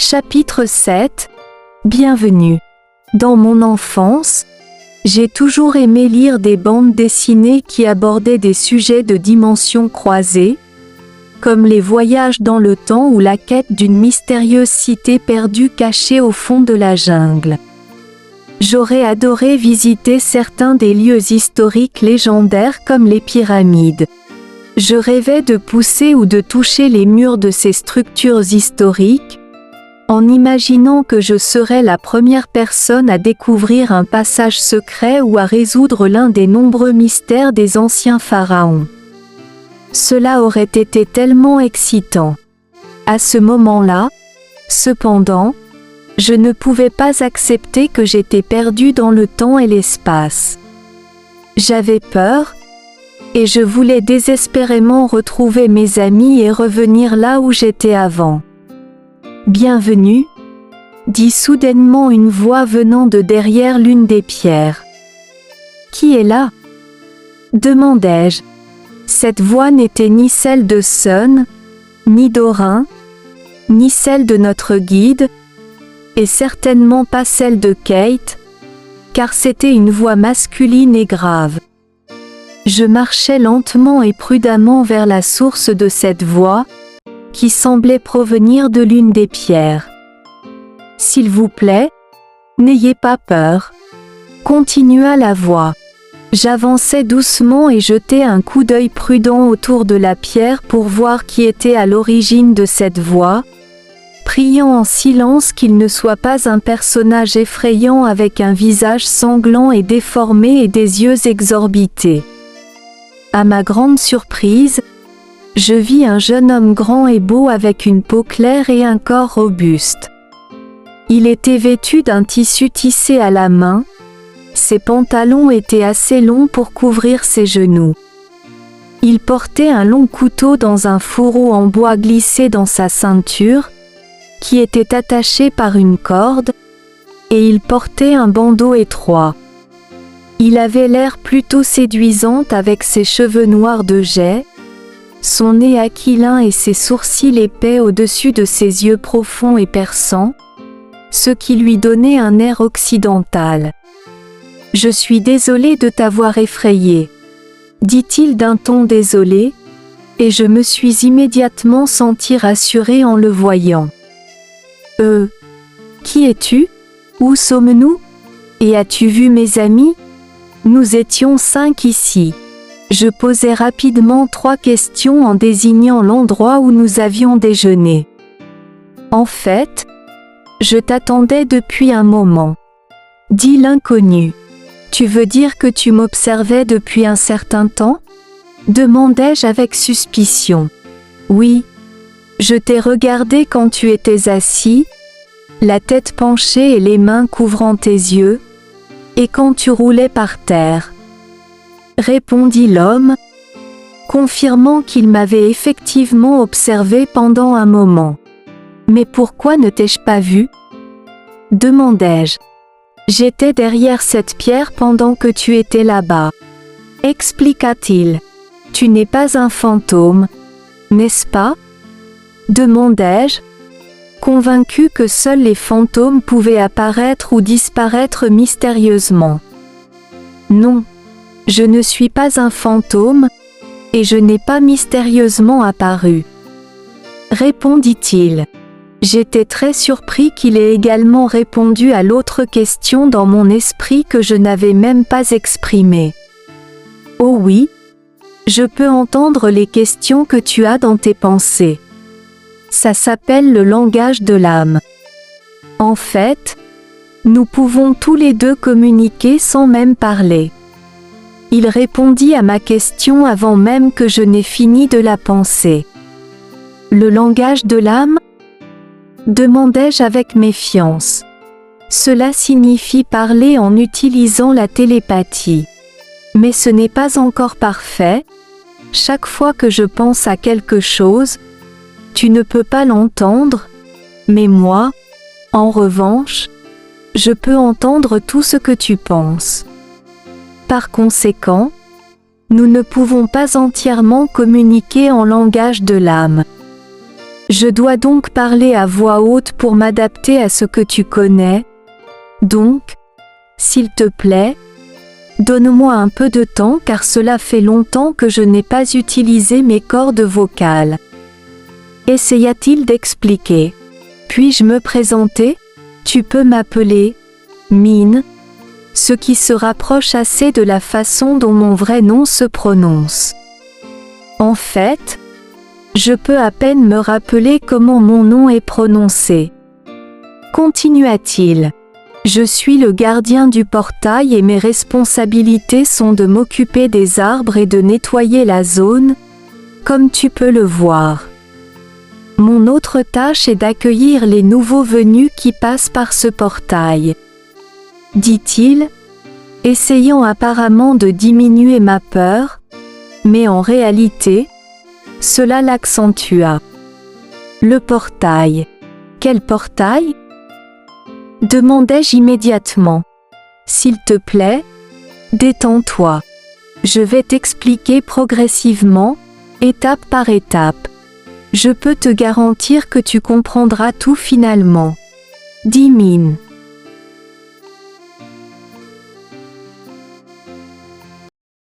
Chapitre 7. Bienvenue. Dans mon enfance, j'ai toujours aimé lire des bandes dessinées qui abordaient des sujets de dimensions croisées, comme les voyages dans le temps ou la quête d'une mystérieuse cité perdue cachée au fond de la jungle. J'aurais adoré visiter certains des lieux historiques légendaires comme les pyramides. Je rêvais de pousser ou de toucher les murs de ces structures historiques, en imaginant que je serais la première personne à découvrir un passage secret ou à résoudre l'un des nombreux mystères des anciens pharaons. Cela aurait été tellement excitant. À ce moment-là, cependant, je ne pouvais pas accepter que j'étais perdue dans le temps et l'espace. J'avais peur, et je voulais désespérément retrouver mes amis et revenir là où j'étais avant. « Bienvenue » dit soudainement une voix venant de derrière l'une des pierres. « Qui est là » demandai-je. Cette voix n'était ni celle de Sun, ni d'Orin, ni celle de notre guide, et certainement pas celle de Kate, car c'était une voix masculine et grave. Je marchais lentement et prudemment vers la source de cette voix, qui semblait provenir de l'une des pierres. « S'il vous plaît, n'ayez pas peur », continua la voix. J'avançai doucement et jetai un coup d'œil prudent autour de la pierre pour voir qui était à l'origine de cette voix, priant en silence qu'il ne soit pas un personnage effrayant avec un visage sanglant et déformé et des yeux exorbités. À ma grande surprise, je vis un jeune homme grand et beau avec une peau claire et un corps robuste. Il était vêtu d'un tissu tissé à la main, ses pantalons étaient assez longs pour couvrir ses genoux. Il portait un long couteau dans un fourreau en bois glissé dans sa ceinture, qui était attaché par une corde, et il portait un bandeau étroit. Il avait l'air plutôt séduisant avec ses cheveux noirs de jais, son nez aquilin et ses sourcils épais au-dessus de ses yeux profonds et perçants, ce qui lui donnait un air occidental. « Je suis désolé de t'avoir effrayé, » dit-il d'un ton désolé, et je me suis immédiatement senti rassuré en le voyant. « Qui es-tu ? Où sommes-nous ? Et as-tu vu mes amis ? Nous étions 5 ici. » Je posai rapidement 3 questions en désignant l'endroit où nous avions déjeuné. « En fait, je t'attendais depuis un moment, » dit l'inconnu. « Tu veux dire que tu m'observais depuis un certain temps ? » demandai-je avec suspicion. « Oui, je t'ai regardé quand tu étais assis, la tête penchée et les mains couvrant tes yeux, et quand tu roulais par terre. » répondit l'homme, confirmant qu'il m'avait effectivement observé pendant un moment. « Mais pourquoi ne t'ai-je pas vu ? » demandai-je. « J'étais derrière cette pierre pendant que tu étais là-bas, » expliqua-t-il. « Tu n'es pas un fantôme, n'est-ce pas ? » demandai-je, convaincu que seuls les fantômes pouvaient apparaître ou disparaître mystérieusement. « Non. Je ne suis pas un fantôme, et je n'ai pas mystérieusement apparu, » répondit-il. J'étais très surpris qu'il ait également répondu à l'autre question dans mon esprit que je n'avais même pas exprimée. « Oh oui, je peux entendre les questions que tu as dans tes pensées. Ça s'appelle le langage de l'âme. En fait, nous pouvons tous les deux communiquer sans même parler. » Il répondit à ma question avant même que je n'ai fini de la penser. « Le langage de l'âme ? » demandai-je avec méfiance. « Cela signifie parler en utilisant la télépathie. Mais ce n'est pas encore parfait. Chaque fois que je pense à quelque chose, tu ne peux pas l'entendre, mais moi, en revanche, je peux entendre tout ce que tu penses. Par conséquent, nous ne pouvons pas entièrement communiquer en langage de l'âme. » Je dois donc parler à voix haute pour m'adapter à ce que tu connais. Donc, s'il te plaît, donne-moi un peu de temps car cela fait longtemps que je n'ai pas utilisé mes cordes vocales. Essaya-t-il d'expliquer. Puis-je me présenter? Tu peux m'appeler Min, ce qui se rapproche assez de la façon dont mon vrai nom se prononce. En fait, je peux à peine me rappeler comment mon nom est prononcé. Continua-t-il. Je suis le gardien du portail et mes responsabilités sont de m'occuper des arbres et de nettoyer la zone, comme tu peux le voir. Mon autre tâche est d'accueillir les nouveaux venus qui passent par ce portail, dit-il, essayant apparemment de diminuer ma peur, mais en réalité, cela l'accentua. Le portail. Quel portail? Demandai-je immédiatement. S'il te plaît, détends-toi. Je vais t'expliquer progressivement, étape par étape. Je peux te garantir que tu comprendras tout finalement. Dit Min.